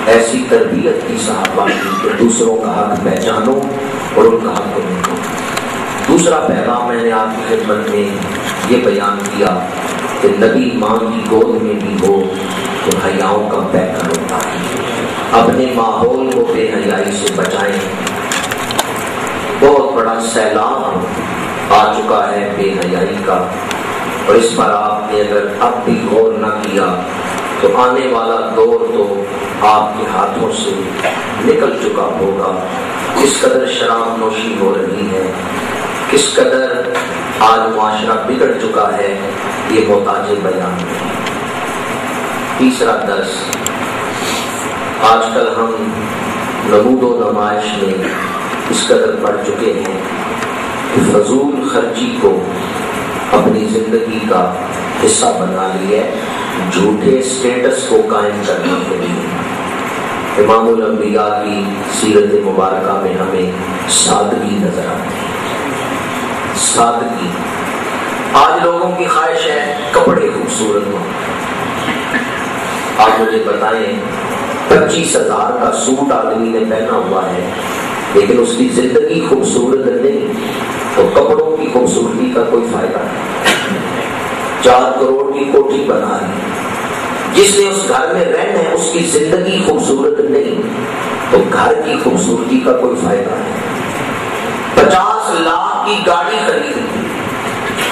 ایسی تربیت کی صحابہ کی کہ دوسروں کا حق پہچانو اور ان کا حق نہیں دو۔ دوسرا پیغام میں نے آپ کی خدمت میں یہ بیان کیا کہ نبی ماں کی گود میں بھی ہو تو حیاؤں کا پیکر ہوتا ہے۔ اپنے ماحول کو بے حیائی سے بچائیں۔ بہت بڑا سیلاب آ چکا ہے بے حیائی کا، اور اس پر آپ نے اگر اب بھی غور نہ کیا تو آنے والا دور تو آپ کے ہاتھوں سے نکل چکا ہوگا۔ کس قدر شراب نوشی ہو رہی ہے، کس قدر آج معاشرہ بگڑ چکا ہے، یہ محتاج بیان ہے۔ تیسرا درس، آج کل ہم نمود و نمائش میں اس قدر بڑھ چکے ہیں کہ فضول خرچی کو اپنی زندگی کا حصہ بنا لیا ہے، جھوٹے سٹیٹس کو قائم کرنے کے لیے۔ امام الانبیاء کی سیرت مبارکہ میں ہمیں سادگی نظر آتی ہے۔ سادگی، آج لوگوں کی خواہش ہے کپڑے خوبصورت ہوں۔ آپ مجھے بتائیں 25,000 کا سوٹ آدمی نے پہنا ہوا ہے لیکن اس کی زندگی خوبصورت نہیں تو کپڑوں کی خوبصورتی کا کوئی فائدہ نہیں۔ 4 کروڑ کی کوٹھی بنا ہے، جس نے اس گھر میں رہنا ہے اس کی زندگی خوبصورت نہیں تو گھر کی خوبصورتی کا کوئی فائدہ نہیں۔ 50 لاکھ کی گاڑی خریدی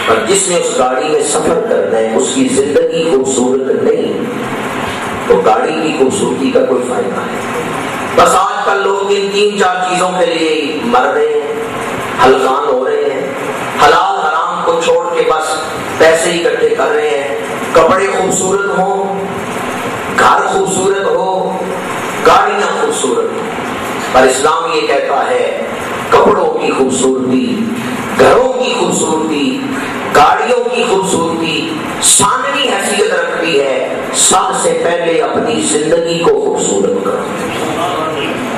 اور جس نے اس گاڑی میں سفر کرنا ہے اس کی زندگی خوبصورت نہیں تو گاڑی کی خوبصورتی کا کوئی فائدہ نہیں۔ بس آج کل لوگ ان 3-4 چیزوں کے لیے مر رہے ہیں، ہلکان ہو رہے ہیں، حلال حرام کو چھوڑ کے بس پیسے اکٹھے کر رہے ہیں۔ کپڑے خوبصورت ہوں، گھر خوبصورت ہو، گاڑیاں خوبصورت ہوں، پر اسلام یہ کہتا ہے کپڑوں کی خوبصورتی، گھروں کی خوبصورتی، گاڑیوں کی خوبصورتی ثانوی حیثیت رکھتی ہے، سب سے پہلے اپنی زندگی کو خوبصورت کرو۔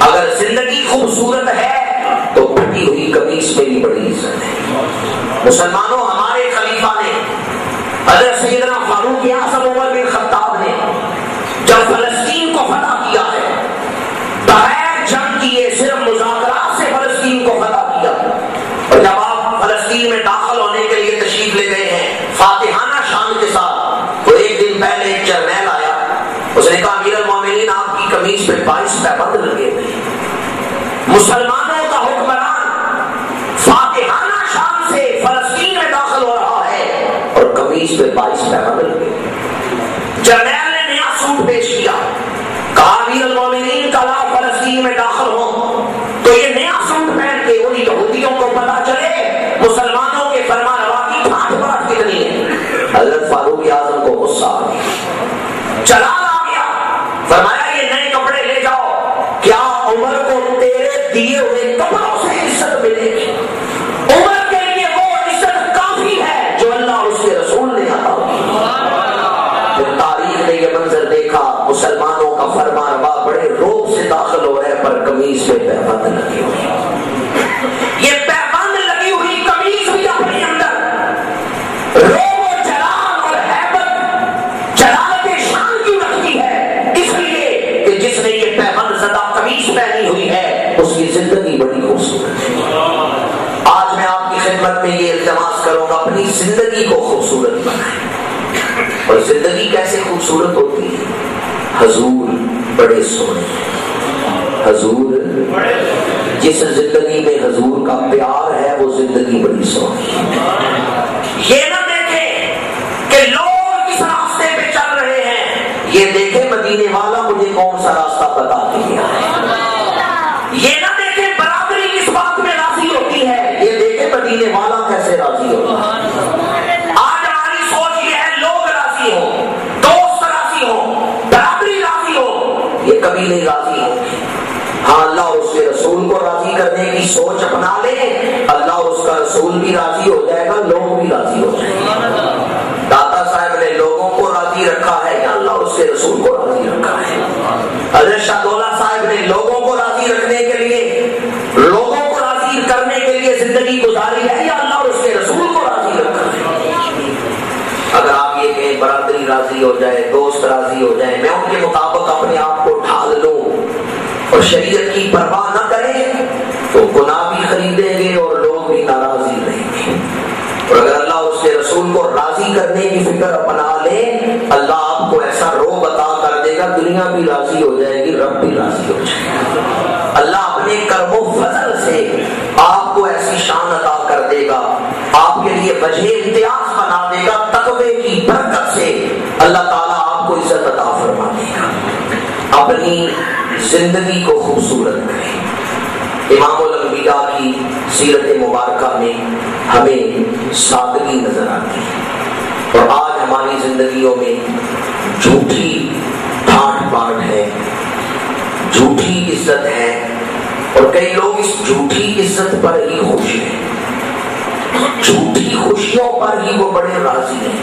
اگر زندگی خوبصورت ہے تو پھٹی ہوئی قمیص میں بھی بڑی عزت ہے۔ مسلمانوں، ہمارے خلیفہ نے حضرت سیدنا فاروق اعظم عمر بن خطاب نے جب فلسطین کو فتح کیا ہے، بغیر جنگ کیے صرف مذاکرات سے فلسطین کو فتح کیا، اور جب آپ فلسطین میں داخل ہونے کے لیے تشریف لے گئے ہیں فاتحانہ شان کے ساتھ، تو ایک دن پہلے ایک جرنیل آیا، اس نے کہا امیر المومنین آپ کی قمیص پہ 22 پیبند لگے ہوئے ہیں۔ مسلمانوں کا حکمران فاتحانہ شان سے فلسطین میں داخل ہو رہا ہے اور قمیص پہ 22 پیبند لگے ہوئے ہیں۔ جرنیل نے نیا سوٹ پیش کیا، کہا امیر المومنین کل آپ فلسطین میں داخل ہوں تو یہ نیا سوٹ پہن کے ان یہودیوں کو پتا چلے مسلمانوں کے فرما روا کی ٹھاٹ بات کتنی ہے۔ حضرت فاروق اعظم کو غصہ آ گیا، چلال آ گیا، فرمایا یہ نئے کپڑے لے جاؤ، کیا عمر کو تیرے دیے ہوئے کپڑوں سے عزت ملے گی؟ عمر کے لیے وہ عزت کافی ہے جو اللہ اور اس کے رسول نے عطا کی۔ تاریخ نے یہ منظر دیکھا، مسلمانوں کا فرما روا بڑے روب سے داخل ہو رہے پر قمیص پہ پیبند لگی ہوئی۔ یہ پیبند لگی ہوئی قمیص بھی اپنے اندر روب و جلال اور ہیبت جلالت شان کیوں رکھتی ہے؟ اس لیے کہ جس نے یہ پیبند زدہ قمیص پہنی ہوئی ہے اس کی زندگی بڑی خوبصورت ہے۔ آج میں آپ کی خدمت میں یہ التماس کروں گا اپنی زندگی کو خوبصورت بنائیں۔ اور زندگی کیسے خوبصورت ہوتی ہے؟ حضور بڑے سونے، حضور جس زندگی میں حضور کا پیار ہے وہ زندگی بڑی سونی۔ یہ نہ دیکھیں کہ لوگ کس راستے پہ چل رہے ہیں، یہ دیکھیں مدینے والا مجھے کون سا راستہ بتا دیا ہے۔ یہ نہ دیکھیں برادری کس بات میں راضی ہوتی ہے، یہ دیکھیں مدینے والا کیسے راضی ہوتا ہے۔ آج ہماری سوچ یہ ہے لوگ راضی ہوں، دوست راضی ہوں، برادری راضی ہو، یہ کبھی نہیں راضی ہوگی۔ ہاں اللہ اور اس کے رسول کو راضی کرنے کی سوچ اپنا لے، اللہ اور اس کا رسول بھی راضی ہو جائے گا، لوگ بھی راضی ہو جائیں گے۔ داتا صاحب نے لوگوں کو راضی رکھا ہے یا اللہ اور اس کے رسول کو راضی رکھا ہے؟ حضرت شاہ دولہ صاحب نے لوگوں کو راضی رکھنے کے لیے، لوگوں کو راضی کرنے کے لیے زندگی گزاری ہے یا اللہ اور اس کے رسول کو راضی رکھا ہے؟ اگر آپ یہ کہیں برادری راضی ہو جائے، دوست راضی ہو جائے، میں ان کے مطابق اپنے آپ کو ڈھال لوں اور شریعت کی پرواہ نہ کریں تو گناہ بھی خریدیں گے اور لوگ بھی ناراض ہی رہیں گے. اور اگر اللہ اس کے رسول کو راضی کرنے کی فکر اپنا لے, اللہ آپ کو ایسا روب عطا کر دے گا, دنیا بھی راضی ہو جائے گی, رب بھی راضی ہو جائے گا. اللہ اپنے کرم و فضل سے آپ کو ایسی شان عطا کر دے گا, آپ کے لیے وجہ امتیاز بنا دے گا. تقوی کی برکت سے اللہ تعالیٰ آپ کو عزت عطا فرما دے گا. اپنی زندگی کو خوبصورت کریں. امام الانبیاء کی سیرت مبارکہ میں ہمیں سادگی نظر آتی ہے, اور آج ہماری زندگیوں میں جھوٹی ڈھانٹ بانٹ ہے, جھوٹی عزت ہے, اور کئی لوگ اس جھوٹی عزت پر ہی خوش ہیں, جھوٹی خوشیوں پر ہی وہ بڑے راضی ہیں.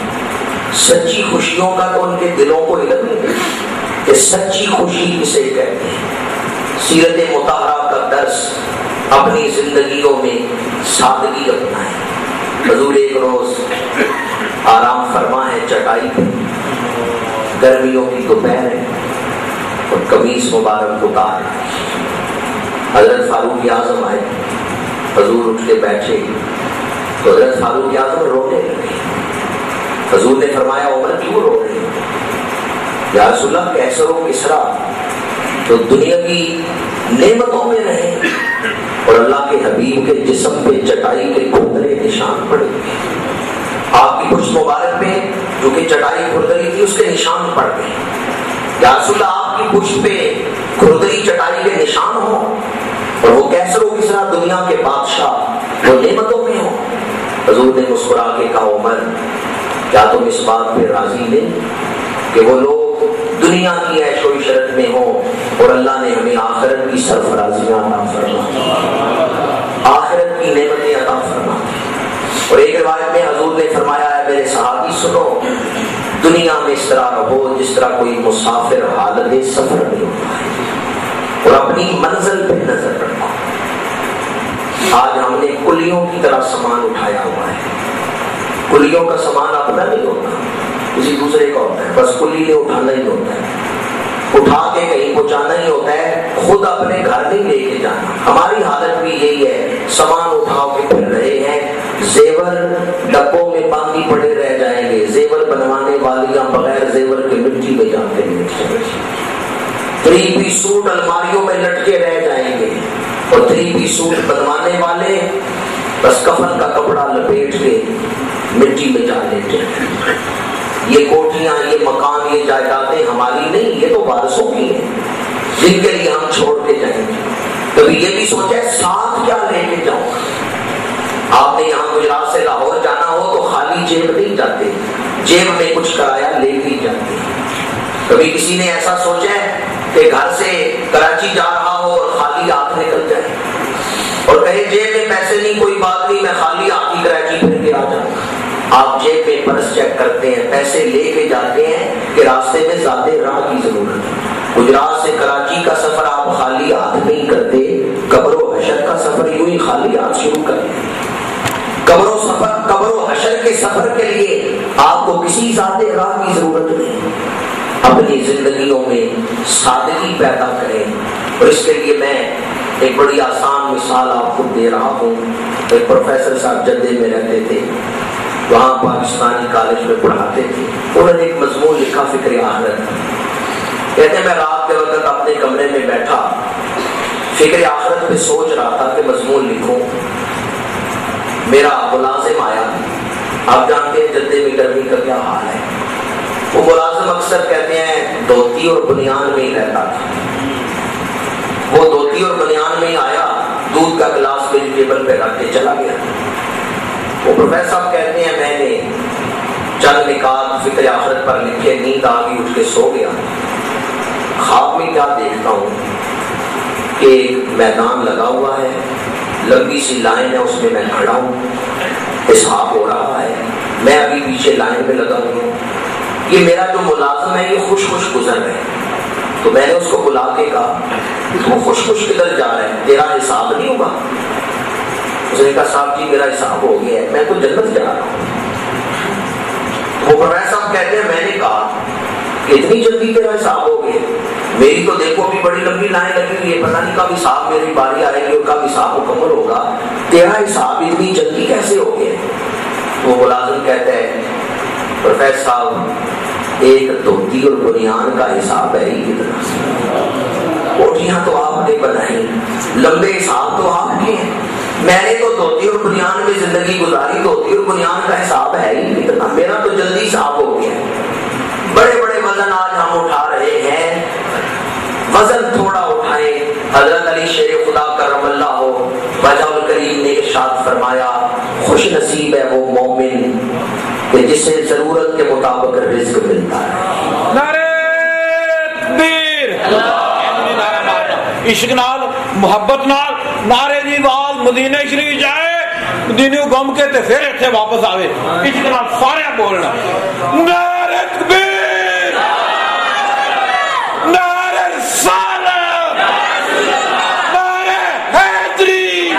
سچی خوشیوں کا تو ان کے دلوں کو علم نہیں کہ سچی خوشی کسے کہتے ہیں. سیرت مطہرہ کا درس اپنی زندگیوں میں سادگی اپنائیں. حضور ایک روز آرام فرما ہے چٹائی پہ, گرمیوں کی دوپہر ہے اور قمیص مبارک اتار ہے. حضرت فاروق اعظم آئے, حضور اٹھ کے بیٹھے تو حضرت فاروق اعظم رونے لگے. حضور نے فرمایا عمر کیوں رو رہے ہیں؟ یا رسول اللہ کیسر و کسرا تو دنیا کی نعمتوں میں رہے اور اللہ کے حبیب کے جسم پہ چٹائی کے کھردرے نشان پڑ گئے. آپ کی پشت مبارک پہ جو کہ چٹائی کھردری تھی اس کے نشان پڑ گئے. یا رسول اللہ آپ کی پشت پہ کھردری چٹائی کے نشان ہو اور وہ کیسر و کسرا دنیا کے بادشاہ وہ نعمتوں میں ہو. حضور نے مسکرا کے کہا عمر کیا تم اس بات پہ راضی نہیں کہ وہ لوگ دنیا کی عیش و عشرت میں ہوں اور اللہ نے ہمیں آخرت کی سرفرازیاں عطا فرما, آخرت کی نعمتیں عطا فرما. اور ایک روایت میں حضور نے فرمایا ہے میرے صحابی سنو, دنیا میں اس طرح رہو جس طرح کوئی مسافر حالت سفر میں ہوتا ہے, اور اپنی منزل پہ نظر رکھو. آج ہم نے کلیوں کی طرح سامان اٹھایا ہوا ہے. کلیوں کا سامان اپنا نہیں ہوتا, کسی دوسرے کا ہوتا ہے, بس کلی نے اٹھانا ہی ہوتا ہے, اٹھا کے کہیں پہنچانا ہی ہوتا ہے, خود اپنے گھر نہیں لے کے جانا. ہماری حالت بھی یہی ہے, سامان اٹھاؤ کے پھر رہے ہیں, زیور ڈبوں میں باندھی پڑے رہ جائیں گے, زیور بنوانے والیاں بغیر زیور کے مٹی میں جاتے ہیں, 3 پیس سوٹ الماریوں میں لٹکے رہ جائیں گے, اور 3 پیس سوٹ بنوانے والے بس کفن کا کپڑا لپیٹ کے مٹی میں جا لیتے ہیں. یہ کوٹھیاں, یہ مکان, یہ جائیدادیں ہماری نہیں, یہ تو وارثوں کی ہیں جن کے لیے ہم چھوڑ کے جائیں گے. کبھی یہ بھی سوچا ہے ساتھ کیا لے کے جاؤں. آپ نے یہاں گجرات سے لاہور جانا ہو تو خالی جیب نہیں جاتے, جیب میں کچھ کرایا لے کے جاتے. کبھی کسی نے ایسا سوچا ہے کہ گھر سے کراچی جا رہا ہو اور خالی ہاتھ نکل جائے اور کہے جیب میں پیسے نہیں, کوئی بات نہیں, میں خالی ہاتھ ہی کراچی پھر کے آ جاؤں. آپ جیب میں پرس چیک کرتے ہیں, پیسے لے کے جاتے ہیں کہ راستے میں زیادہ راہ کی ضرورت ہے. گجرات سے کراچی کا سفر آپ خالی ہاتھ نہیں کرتے, قبر و حشر کا سفر یوں ہی خالی ہاتھ شروع کرتے ہیں. قبر و حشر کے سفر کے لیے آپ کو کسی زیادہ راہ کی ضرورت نہیں. اپنی زندگیوں میں سادگی پیدا کریں, اور اس کے لیے میں ایک بڑی آسان مثال آپ کو دے رہا ہوں. ایک پروفیسر صاحب جدے میں رہتے تھے, وہاں پاکستانی کالج میں پڑھاتے تھے. انہوں نے ایک مضمون لکھا فکر آخرت. کہتے ہیں میں رات کے وقت اپنے کمرے میں بیٹھا فکر آخرت پہ سوچ رہا تھا کہ مضمون لکھوں. میرا ملازم آیا, آپ جانتے ہیں جدے میں گرمی کا کیا حال ہے. وہ ملازم اکثر کہتے ہیں دھوتی اور بنیان میں ہی رہتا تھا. وہ دھوتی اور بنیان میں ہی آیا, دودھ کا گلاس میری ٹیبل پہ رکھ کے چلا گیا. وہ پروفیسر صاحب کہتے ہیں میں نے چند نکات فکر آخرت پر لکھے, نیند آ گئی, اٹھ کے سو گیا. خواب میں کیا دیکھتا ہوں کہ ایک میدان لگا ہوا ہے, لمبی سی لائن ہے, اس میں میں کھڑا ہوں, حساب ہو رہا ہے, میں ابھی پیچھے لائن میں لگا ہوں. یہ میرا جو ملازم ہے یہ خوش خوش گزر رہے ہیں. تو میں نے اس کو بلا کے کہا وہ خوش خوش کدھر جا رہے ہیں, تیرا حساب نہیں ہوگا؟ اس نے کہا صاحب جی میرا حساب ہو گیا ہے, میں تو جنت جا رہا ہوں. وہ پروفیسر صاحب کہتے ہیں میں نے کہا کہ اتنی جلدی تیرا حساب ہو گیا؟ میری تو دیکھو بھی بڑی لمبی لائن لگی ہوئی ہے، پتہ نہیں کب حساب میری باری آئے گی اور کب حساب مکمل ہوگا، تیرا حساب اتنی جلدی کیسے ہو گیا؟ وہ ملازم کہتا ہے پروفیسر صاحب ایک دھوتی اور بنیان کا حساب ہے ہی کتنا، کوٹیاں تو آپ نے بنائی، لمبے حساب تو آپ کے ہیں، میں نے تو دھوتی اور بنیان میں زندگی گزاری، دھوتی اور بنیان کا حساب ہے ہی کتنا، میرا تو جلدی حساب ہو گیا۔ بڑے بڑے وزن آج ہم اٹھا رہے ہیں، وزن تھوڑا اٹھائیں۔ حضرت علی شیر خدا کرم اللہ ہو وجہ الکریم نے ارشاد فرمایا خوش نصیب ہے وہ مومن کہ جسے ضرورت کے مطابق رزق ملتا ہے۔ نعرہ تکبیر، عشق نال محبت نال نعرے دی آواز مدینے شریف جائے، مدینے گم کے تے پھر اتنے واپس آوے، عشق نال سارے بولنا نعرہ تکبیر، نعرہ رسالت، نعرہ حیدری،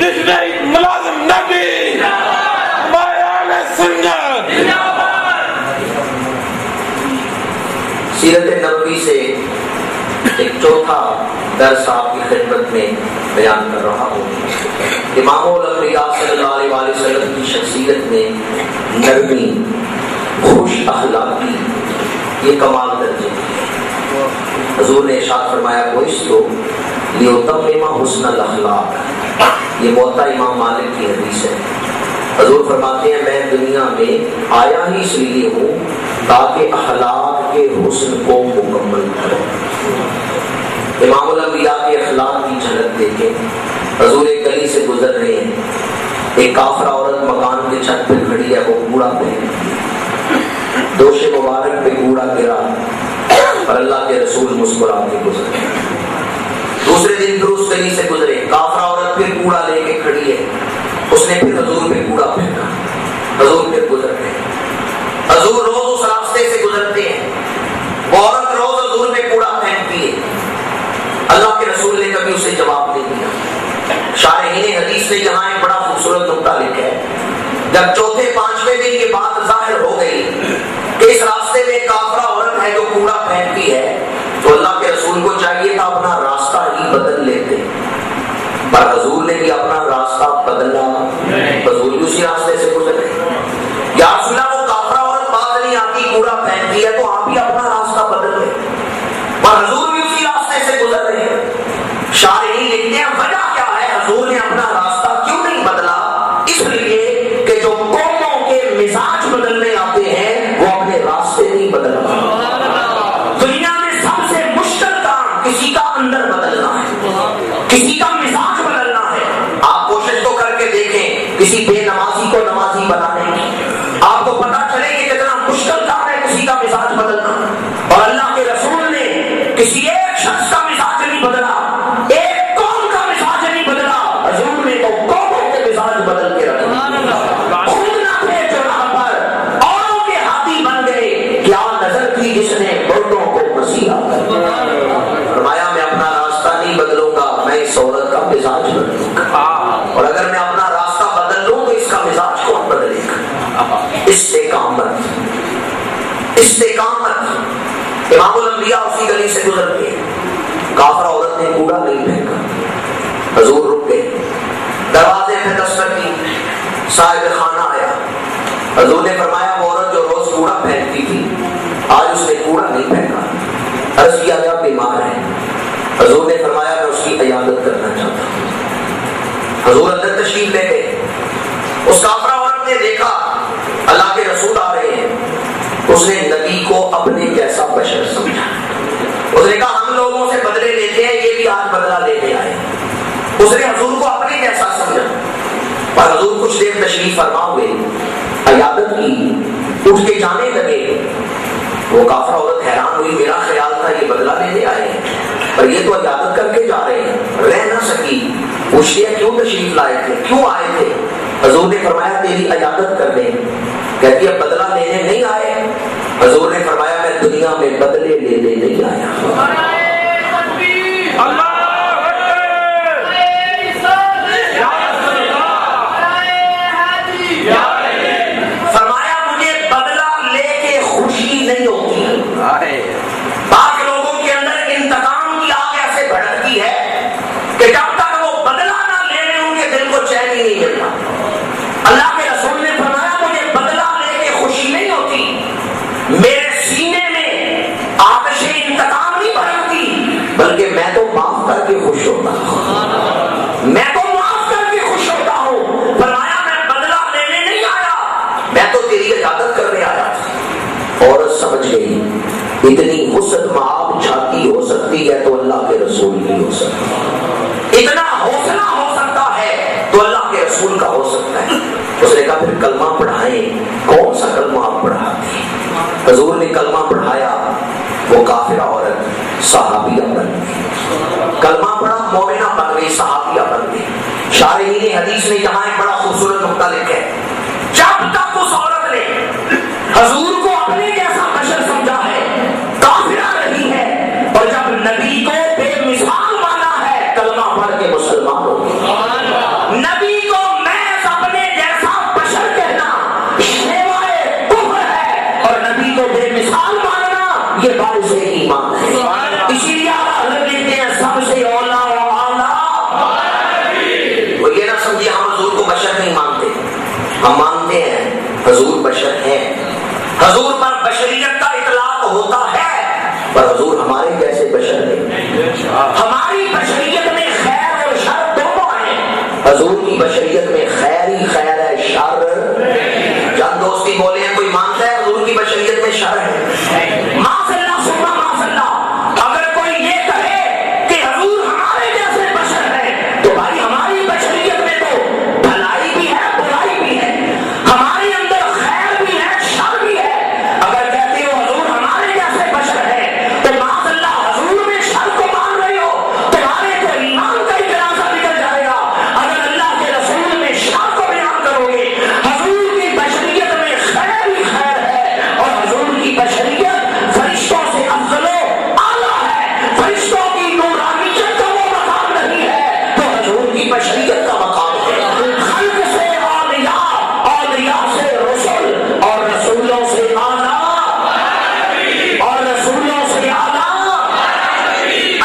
رشتے ملازم نبی، مایال سنت۔ سیرت نبوی سے ایک چوتھا درس آپ کی خدمت میں بیان کر رہا ہوں۔ امام الانبیاء صلی اللہ علیہ وآلہ وسلم کی شخصیت میں نرمی، خوش اخلاقی یہ کمال درجے کی۔ حضور نے ارشاد فرمایا بوئستو لیتمم حسن الاخلاق، یہ موطا امام مالک کی حدیث ہے۔ حضور فرماتے ہیں میں دنیا میں آیا ہی اس لیے ہوں تاکہ اخلاق کے حسن کو مکمل کروں۔ امام الانبیاء کے اخلاق کی جھلک دیکھیں۔ حضور ایک گلی سے گزر رہے ہیں، ایک کافرہ عورت مکان کے چھت پہ کھڑی ہے، وہ کوڑا پہن، دوش مبارک پہ کوڑا گرا اور اللہ کے رسول مسکرا کے گزرے۔ دوسرے دن پھر اس گلی سے گزرے، کافرہ عورت پھر کوڑا لے کے کھڑی ہے، اس نے پھر حضور پہ کوڑا پھینکا، حضور پھر گزر گئے۔ حضور روز اس راستے سے گزرتے ہیں، وہ عورت روز حضور پہ کوڑا پھینکتی ہے، اللہ کے رسول نے کبھی اسے جواب نہیں دیا۔ شارحین حدیث نے یہاں ایک بڑا خوبصورت نقطہ لکھا ہے، جب چوتھے پانچویں دن یہ بات ظاہر ہو گئی کہ اس راستے میں کافرہ عورت ہے جو کوڑا پھینکتی ہے، تو اللہ کے رسول کو چاہیے تھا اپنا راستہ ہی بدل لیتے، پر حضور نے بھی اپنا راستہ بدلا، حضور بھی اسی راستے سے گزرے۔ یا رسول اللہ وہ کافرہ عورت بات نہیں آتی کوڑا پھینکتی ہے تو آپ بھی اپنا راستہ بدل لیں، پر حضور بھی اسی راستے سے گزر رہے ہیں۔ شارحین لکھتے ہیں وجہ کیا ہے حضور نے اپنا راستہ کیوں نہیں بدلا؟ اس لیے کہ جو قوموں کے مزاج بدلنے آتے ہیں وہ اپنے راستے نہیں بدلتے۔ دنیا میں سب سے مشکل کام کسی کا اندر بدلنا ہے، کسی کا مزاج بدلنا ہے۔ آپ کوشش تو کر کے دیکھیں کسی بے نمازی کو نمازی بنانے کی، آپ کو پتا چلے کہ کتنا مشکل کام ہے کسی کا مزاج بدلنا، اور اللہ کے رسول نے کسی ایک شخص کا مزاج نہیں بدلا، ایک قوم کا مزاج نہیں بدلا، حضور نے تو قوموں کے مزاج بدل کے رکھا۔ خود نہ تھے جو راہ پر اوروں کے ہاتھی بن گئے، کیا نظر تھی جس نے مردوں کو مسیحا کر دیا۔ فرمایا میں اپنا راستہ نہیں بدلوں گا، میں اس عورت کا مزاج بدلوں گا، اور اگر میں اپنا راستہ بدل لوں تو اس کا مزاج کون بدلے گا؟ استقامت، استقامت۔ امام الانبیاء اسی گلی سے گزر گئے، کافرہ عورت نے کوڑا نہیں پھینکا، حضور رک گئے، دروازے پہ دستک کی، صاحب خانہ آیا، حضور نے فرمایا وہ عورت جو روز کوڑا پھینکتی تھی آج اس نے کوڑا نہیں پھینکا، عرض کیا گیا بیمار ہے، حضور نے فرمایا میں اس کی عیادت کرنا چاہتا ہوں۔ حضور اندر تشریف لے گئے، اس کافرہ عورت نے دیکھا اللہ کے رسول آ رہے ہیں، اس نے نبی کو اپنے جیسا بشر سمجھا، اس نے کہا ہم لوگوں سے بدلے لیتے ہیں یہ بھی آج بدلہ لینے آئے، اس نے حضور کو اپنے جیسا سمجھا، اور حضور کچھ دیر تشریف فرما ہوئے، عیادت کی، اٹھ کے جانے لگے، وہ کافرہ عورت حیران ہوئی، میرا خیال تھا یہ بدلہ لینے آئے ہیں اور یہ تو عیادت کر کے جا رہے ہیں، رہ نہ سکی، پوچھتے ہیں کیوں تشریف لائے تھے، کیوں آئے تھے؟ حضور نے فرمایا تیری عیادت کرنے، کہتی ہے بدلہ لینے نہیں آئے، حضور نے فرمایا میں دنیا میں بدلے لینے نہیں آیا۔ فرمایا مجھے بدلہ لے کے خوشی نہیں ہوتی، پاک لوگوں اتنی وسعت معاف جھاتی ہو سکتی ہے تو اللہ کے رسول کی ہو سکتی ہے، اتنا حوصلہ ہو سکتا ہے تو اللہ کے رسول کا ہو سکتا ہے۔ اس نے کہا پھر کلمہ پڑھائیں۔ کون سا کلمہ آپ پڑھاتے ہیں؟ حضور نے کلمہ پڑھایا، وہ کافرہ عورت صحابیہ بن گئی، کلمہ پڑھا مومنہ بن گئی، صحابیہ بن گئی۔ شارحین حدیث نے یہاں ایک بڑا خوبصورت نقطہ لکھا ہے، جب تک اس عورت نے حضور کو اپنے جیسا بشر سمجھا ہے، کافرہ رہی ہے، اور جب نبی کو بے مثال مانا ہے، کلمہ پڑھ کے مسلمان ہو گئی۔ نبی کو محض اپنے جیسا بشر کہنا شیوائے کفر ہے، اور نبی کو بے مثال ماننا یہ باعث ایمان ہے۔ اسی لیے حضرت لکھتے ہیں سب سے اولا و اعلیٰ، وہ یہ نہ سمجھے ہم حضور کو بشر نہیں مانتے، ہم مانتے ہیں حضور بشر ہیں، حضور پر بشریت کا اطلاق ہوتا ہے، پر حضور ہمارے جیسے بشر نہیں۔ ہماری بشریت میں خیر اور شر دونوں ہیں، حضور کی بشریت میں خیر ہی خیر ہے، شر۔ جب دوستی بولے ہیں کوئی مانتا ہے حضور کی بشریت میں شر ہے؟ معاذ اللہ سبحان معاذ اللہ، اگر کوئی یہ کہے کہ حضور ہمارے جیسے بشر ہیں تو بھائی ہماری بشریت میں تو بھلائی بھی ہے برائی بھی ہے، ہمارے اندر خیر بھی ہے شر بھی ہے۔ اگر کہتے ہو حضور ہمارے جیسے بشر ہیں تو معاذ اللہ حضور میں شر کو مان رہے ہو، تمہارے تو ایمان کا ہی جنازہ نکل جائے گا۔ اگر اللہ کے رسول میں شر کو بیان کرو گے، حضور کی بشریت میں خیر ہی خیر ہے، اور حضور کی بشریت فرشتوں سے افضل و اعلیٰ ہے، فرشتوں کی نورانیت کا وہ مقام نہیں ہے تو حضور کی بشریت کا مقام ہے۔ خلق سے اولیاء، اولیاء سے رسول، اور رسولوں سے اعلیٰ، اور رسولوں سے اعلیٰ۔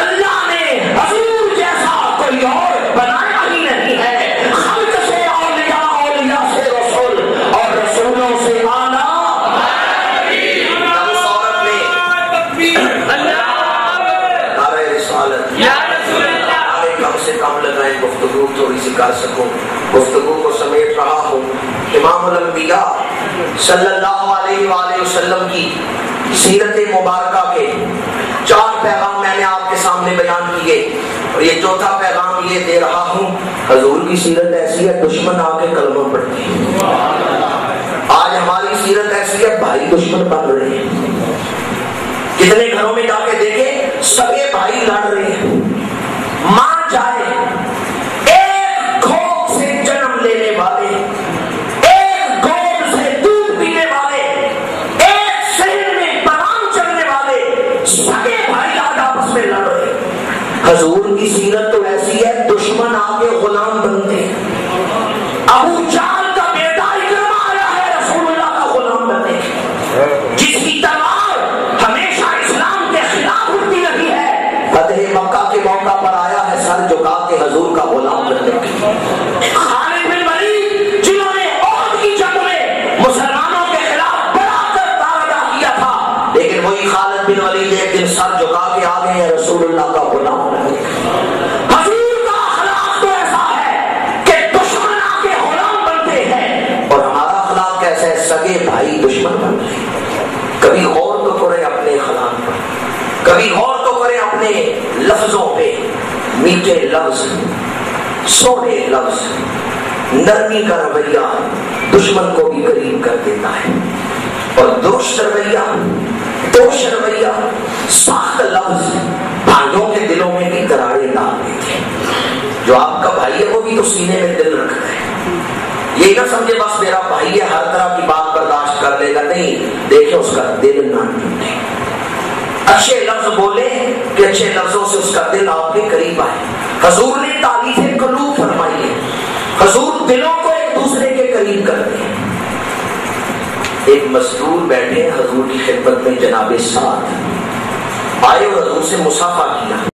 اللہ نے حضور جیسا کوئی اور بنایا ہی نہیں ہے۔ خلق سے اولیاء، اولیاء سے رسول، اور رسولوں سے اعلیٰ۔ اس عورت نے نعرہ رسالت، نعرے کم سے کم لگائیں، گفتگو تھوڑی سی کر سکوں، گفتگو کو سمیٹ رہا ہوں۔ امام الانبیاء صلی اللہ علیہ وآلہ وسلم کی سیرت مبارکہ کے 4 پیغام میں نے آپ کے سامنے بیان کیے، اور یہ چوتھا پیغام یہ دے رہا ہوں، حضور کی سیرت ایسی ہے دشمن آ کے کلمہ پڑھتے ہیں۔ آج ہماری سیرت ایسی ہے بھائی دشمن بن رہے ہیں، کتنے گھروں میں جا کے دیکھیں سگے بھائی لڑ رہے ہیں۔ ماں جائے، ایک گھونٹ سے جنم لینے والے، ایک گود سے دودھ پینے والے، ایک شہر میں پرام چلنے والے سگے بھائی آج آپس میں لڑ رہے ہیں۔ حضور کی سیرت تو ایسی ہے دشمن آ کے غلام بنتے ہیں۔ ابو جہل کا بیٹا اکرمہ آیا ہے رسول اللہ کا غلام بننے، جس کی تلوار ہمیشہ اسلام کے خلاف اٹھتی رہی ہے، فتح مکہ کے موقع پر آیا ہے سر جھکا کے حضور کا غلام بننے۔ خالد بن ولید جنہوں نے عہد کی جنگ میں مسلمانوں کے خلاف بڑا کر داغا کیا تھا، لیکن وہی خالد بن ولید ایک دن سر جھکا کے آ گئے ہیں رسول اللہ کا غلام بننے۔ حضور کا اخلاق تو ایسا ہے کہ دشمن آ کے غلام بنتے ہیں، اور ہمارا اخلاق کیسا ہے؟ سگے بھائی دشمن بن رہے ہیں۔ کبھی غور تو کریں اپنے اخلاق پر، کبھی غور تو کریں اپنے لفظوں پہ، میٹھے لفظ، سونے لفظ، نرمی کا رویہ دشمن کو بھی قریب کر دیتا ہے، اور درست رویہ، دوش رویہ، سخت لفظ بھائیوں کے دلوں میں بھی دراڑیں ڈال دیتے ہیں۔ جو آپ کا بھائی ہے وہ بھی تو سینے میں دل رکھتا ہے، یہ نہ سمجھے بس میرا بھائی ہے ہر طرح کی بات برداشت کر لے گا، نہیں، دیکھیں اس کا دل نہ ٹوٹے، اچھے لفظ بولے کہ اچھے لفظوں سے اس کا دل آپ کے قریب آئے۔ حضور نے تعریف قلوب فرمائی ہے، حضور دلوں کو ایک دوسرے کے قریب کرتے ہیں۔ ایک مزدور بیٹھے حضور کی خدمت میں، جناب سعد آئے اور حضور سے مصافحہ کیا۔